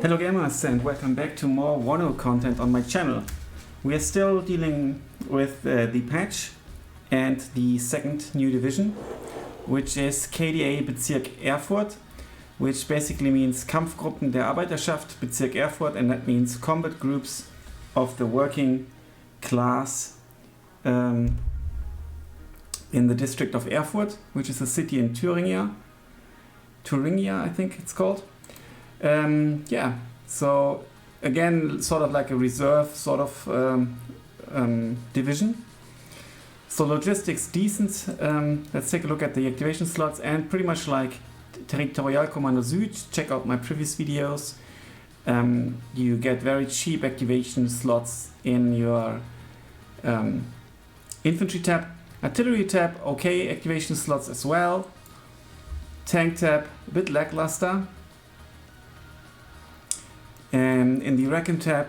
Hello gamers and welcome back to more WARNO content on my channel. We are still dealing with the patch and the second new division, which is KDA Bezirk Erfurt, which basically means Kampfgruppen der Arbeiterschaft Bezirk Erfurt, and that means combat groups of the working class in the district of Erfurt, which is a city in Thuringia, I think it's called. So again, sort of like a reserve sort of division. So logistics decent. Let's take a look at the activation slots, and pretty much like Territorialkommando Süd, check out my previous videos. You get very cheap activation slots in your infantry tab. Artillery tab, okay, activation slots as well. Tank tab, a bit lackluster. And in the Recon tab,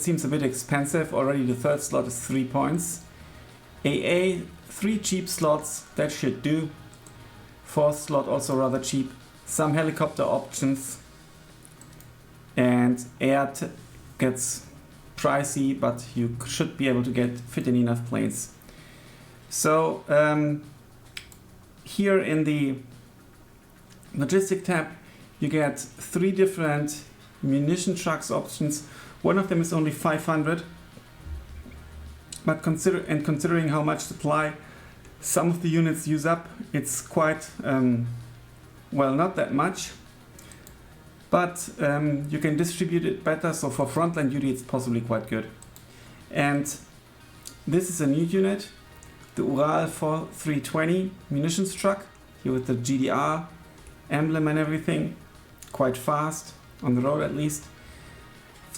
seems a bit expensive. Already the third slot is 3 points. AA, 3 cheap slots, that should do. Fourth slot also rather cheap. Some helicopter options. And air gets pricey, but you should be able to fit in enough planes. So here in the logistic tab, you get 3 different munition trucks options. One of them is only 500, but considering how much supply some of the units use up, it's quite well, not that much, but you can distribute it better, so for frontline duty it's possibly quite good. And this is a new unit, the Ural 4320 munitions truck, here with the GDR emblem and everything, quite fast on the road at least.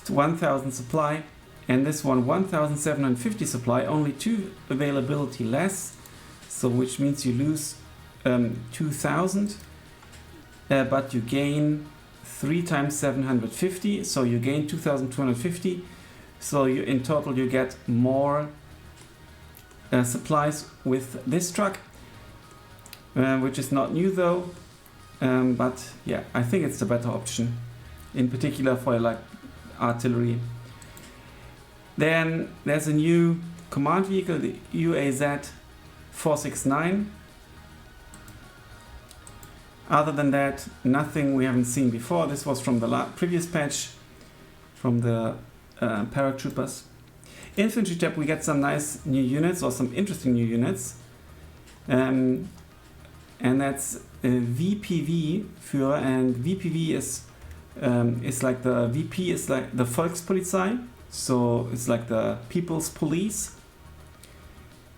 1000 supply, and this one 1750 supply, only 2 availability less, so which means you lose 2000, but you gain 3 times 750, so you gain 2250, so in total you get more supplies with this truck, which is not new though, but yeah, I think it's the better option, in particular for like artillery. Then there's a new command vehicle, the UAZ 469. Other than that, nothing we haven't seen before. This was from the previous patch, from the paratroopers. Infantry tab, we get some nice new units, or some interesting new units. And that's VPV Führer, and VPV is like the VP is like the Volkspolizei, so it's like the People's Police.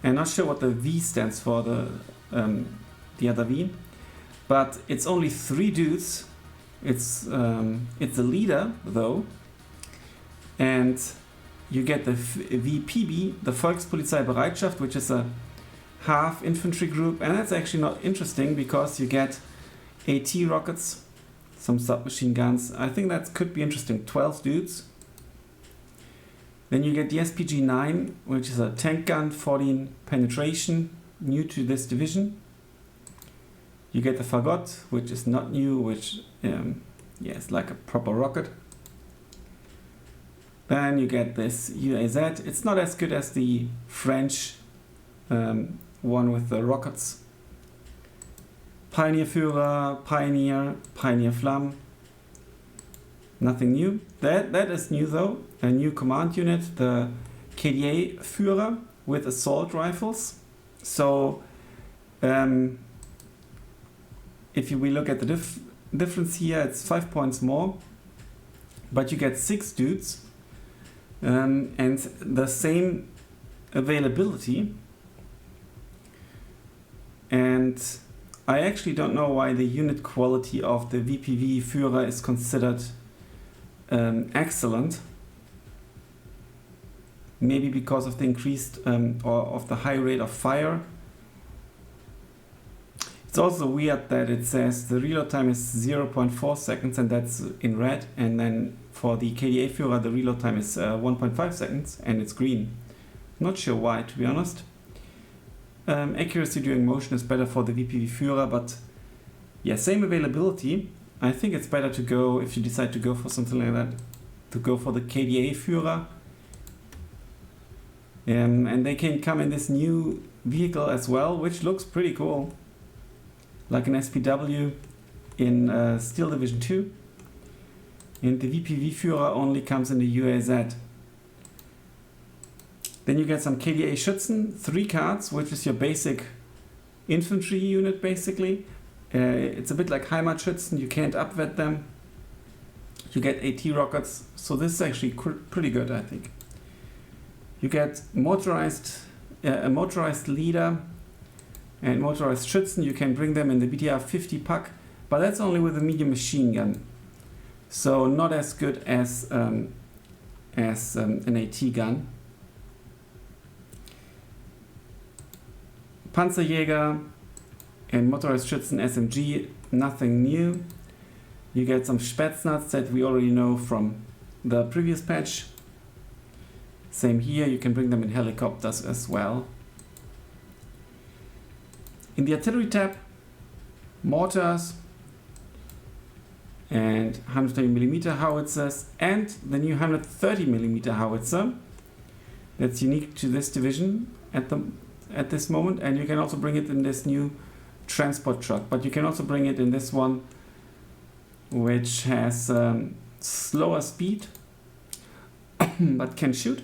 I'm not sure what the V stands for, the other V, but it's only 3 dudes. It's a leader though, and you get the VPB, the Volkspolizei Bereitschaft, which is a half infantry group, and that's actually not interesting because you get AT rockets, some submachine guns. I think that could be interesting. 12 dudes. Then you get the SPG-9, which is a tank gun, 14 penetration, new to this division. You get the Fagot, which is not new, which it's like a proper rocket. Then you get this UAZ. It's not as good as the French one with the rockets. Pioneer Führer, Pioneer Flamme. Nothing new. That is new though. A new command unit, the KDA Führer with assault rifles. So if we look at the difference here, it's 5 points more, but you get 6 dudes and the same availability. And I actually don't know why the unit quality of the VPV Führer is considered excellent. Maybe because of the increased or of the high rate of fire. It's also weird that it says the reload time is 0.4 seconds, and that's in red, and then for the KDA Führer the reload time is 1.5 seconds and it's green. Not sure why, to be honest. Accuracy during motion is better for the VPV Führer, but yeah, same availability. I think it's better to go, if you decide to go for something like that, to go for the KDA Führer. And they can come in this new vehicle as well, which looks pretty cool. Like an SPW in Steel Division 2. And the VPV Führer only comes in the UAZ. Then you get some KDA Schützen, 3 cards, which is your basic infantry unit basically. It's a bit like Heimatschützen, you can't upvet them. You get AT rockets, so this is actually pretty good, I think. You get a motorized leader and motorized Schützen. You can bring them in the BTR 50 pack, but that's only with a medium machine gun. So not as good as an AT gun. Panzerjäger and motorized Schützen SMG, nothing new. You get some Spätznaz that we already know from the previous patch. Same here, you can bring them in helicopters as well. In the artillery tab, mortars and 120mm howitzers and the new 130mm howitzer. That's unique to this division at this moment, and you can also bring it in this new transport truck, but you can also bring it in this one which has slower speed but can shoot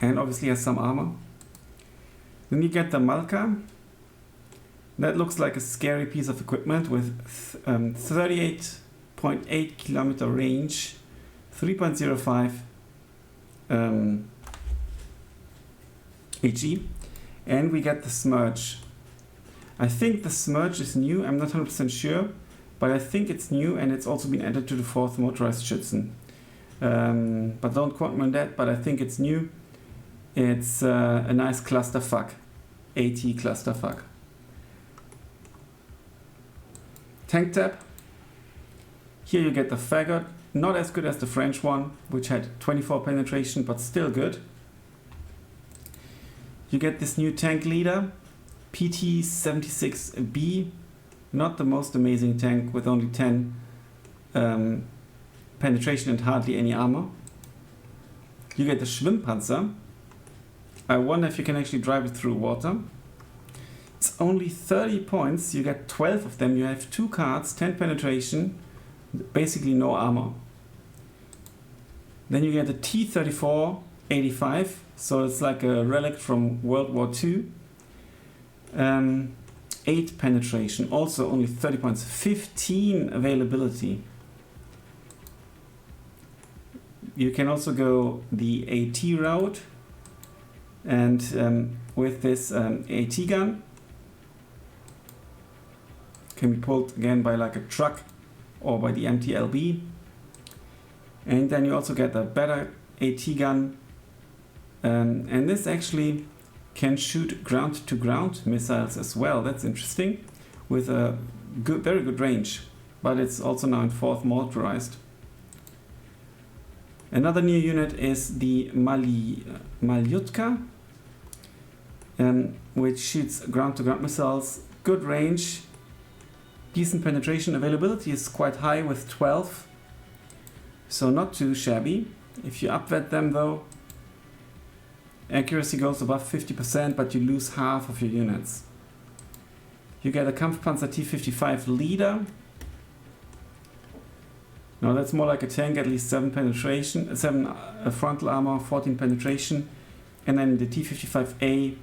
and obviously has some armor. Then you get the Malka. That looks like a scary piece of equipment with 38.8 kilometer range, 3.05 HE, and we get the Smerch. I think the Smerch is new, I'm not 100% sure, but I think it's new and it's also been added to the 4th motorized Schützen. But don't quote me on that, but I think it's new. It's a nice clusterfuck, AT clusterfuck. Tank tab. Here you get the Faggot, not as good as the French one, which had 24 penetration, but still good. You get this new tank leader, PT-76B, not the most amazing tank with only 10 penetration and hardly any armor. You get the Schwimmpanzer. I wonder if you can actually drive it through water. It's only 30 points, you get 12 of them, you have 2 cards, 10 penetration, basically no armor. Then you get the T-34-85, so it's like a relic from World War II. 8 penetration, also only 30 points, 15 availability. You can also go the AT route, and with this AT gun, can be pulled again by like a truck or by the MTLB. And then you also get a better AT gun, and this actually can shoot ground-to-ground missiles as well. That's interesting, with a very good range, but it's also now in 4th motorized. Another new unit is the Malyutka, which shoots ground-to-ground missiles, good range, decent penetration. Availability is quite high with 12, so not too shabby. If you upvet them though, accuracy goes above 50%, but you lose half of your units. You get a Kampfpanzer T-55 leader. Now that's more like a tank, at least 7 penetration, 7 frontal armor, 14 penetration, and then the T-55A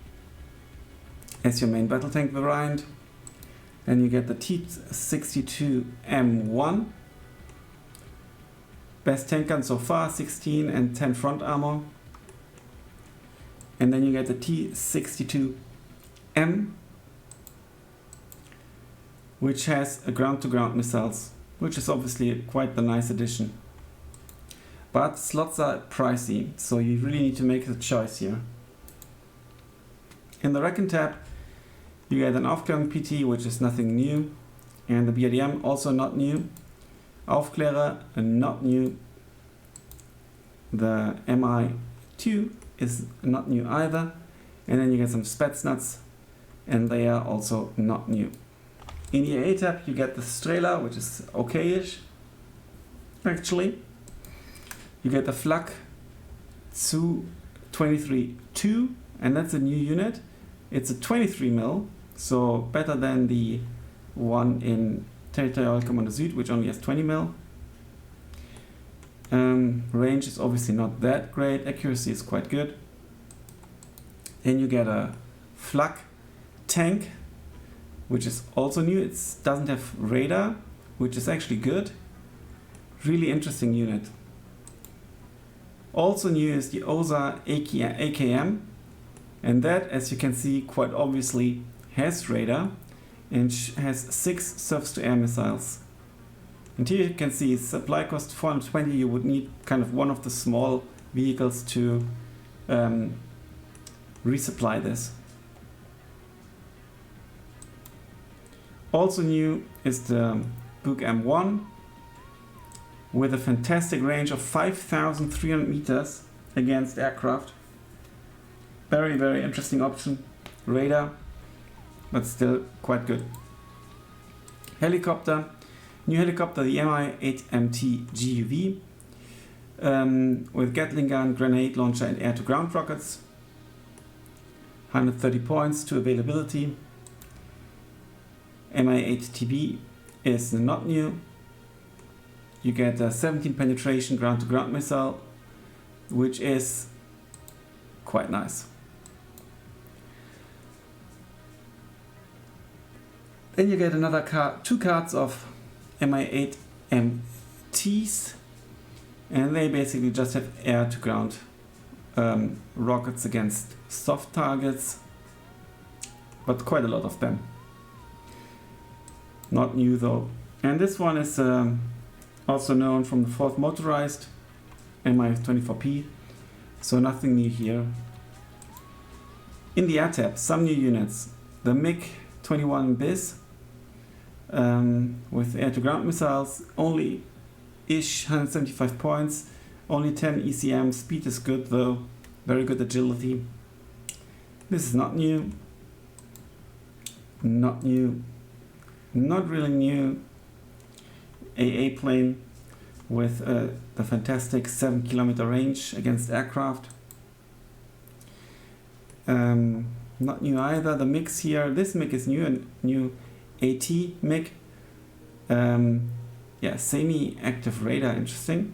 as your main battle tank variant. Then you get the T-62M1. Best tank gun so far, 16 and 10 front armor. And then you get the T-62M, which has a ground-to-ground missiles, which is obviously quite the nice addition. But slots are pricey, so you really need to make a choice here. In the Reckon tab, you get an Aufklärung PT, which is nothing new, and the BRDM also not new. Aufklärer, not new. The MI2 is not new either. And then you get some Spätznaz, and they are also not new. In the AA tab you get the Strela, which is okay-ish, actually. You get the Flak zu 23.2, and that's a new unit. It's a 23mm, so better than the one in Territorial Kommando Süd, which only has 20mm. Range is obviously not that great, accuracy is quite good. Then you get a Flak tank, which is also new. It doesn't have radar, which is actually good. Really interesting unit. Also new is the OSA AKM, and that, as you can see, quite obviously has radar and has 6 surface-to-air missiles. And here you can see supply cost 420. You would need kind of one of the small vehicles to resupply this. Also new is the Buk M1 with a fantastic range of 5,300 meters against aircraft. Very, very interesting option. Radar, but still quite good. Helicopter. New helicopter, the Mi-8MT GUV, with Gatling gun, grenade launcher and air-to-ground rockets. 130 points to availability. Mi-8TB is not new. You get a 17 penetration ground-to-ground missile, which is quite nice. Then you get another two cards of Mi-8MTs, and they basically just have air-to-ground rockets against soft targets, but quite a lot of them. Not new though. And this one is also known from the 4th motorized Mi-24P, so nothing new here. In the air tab, some new units. The MiG-21 BIS with air-to-ground missiles, only ish 175 points, only 10 ECM, speed is good though, very good agility. This is not new. Not new. Not really new. AA plane with the fantastic 7-kilometer range against aircraft. Not new either. The MiGs here, this MiG is new, and new AT MiG. Yeah, semi-active radar, interesting.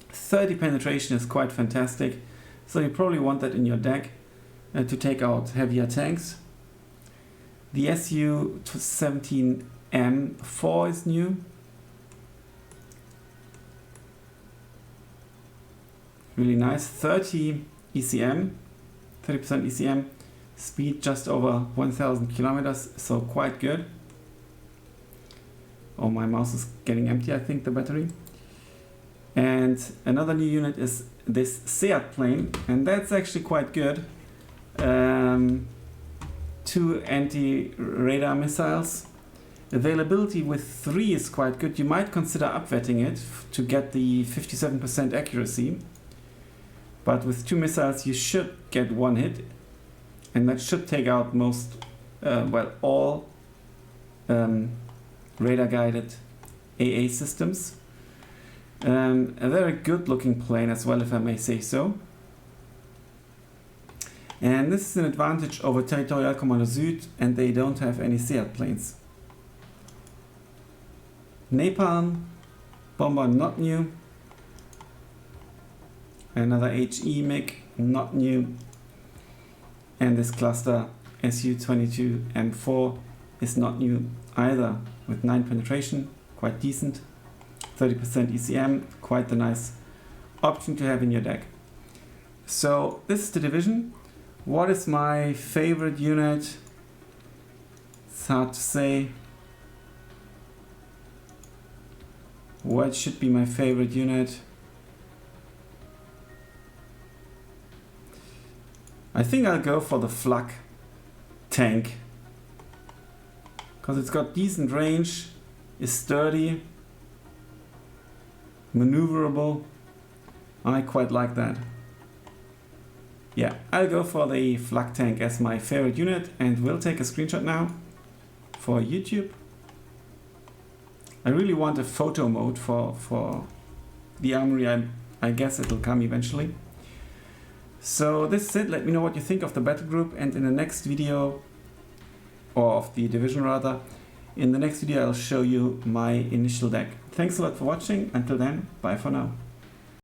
30 penetration is quite fantastic, so you probably want that in your deck to take out heavier tanks. The Su-17M4 is new. Really nice. 30 ECM, 30% ECM, speed just over 1,000 kilometers, so quite good. Oh, my mouse is getting empty, I think, the battery. And another new unit is this SEAT plane, and that's actually quite good. 2 anti-radar missiles. Availability with 3 is quite good. You might consider upvetting it to get the 57% accuracy. But with 2 missiles you should get 1 hit, and that should take out most, well, all radar guided AA systems. A very good looking plane as well, if I may say so. And this is an advantage over Territorial Kommando Süd, and they don't have any SEAT planes. Napalm bomber, not new. Another HE MiG, not new. And this cluster Su-22M4 is not new either, with 9 penetration, quite decent. 30% ECM, quite a nice option to have in your deck. So this is the division. What is my favorite unit? It's hard to say. What should be my favorite unit? I think I'll go for the Flak tank, because it's got decent range, is sturdy, maneuverable. I quite like that. Yeah, I'll go for the Flak tank as my favorite unit, and we'll take a screenshot now. for YouTube. I really want a photo mode for the armory. I guess it will come eventually. So this is it. Let me know what you think of the battle group, and in the next video, or of the division rather, in the next video I'll show you my initial deck. Thanks a lot for watching. Until then, bye for now.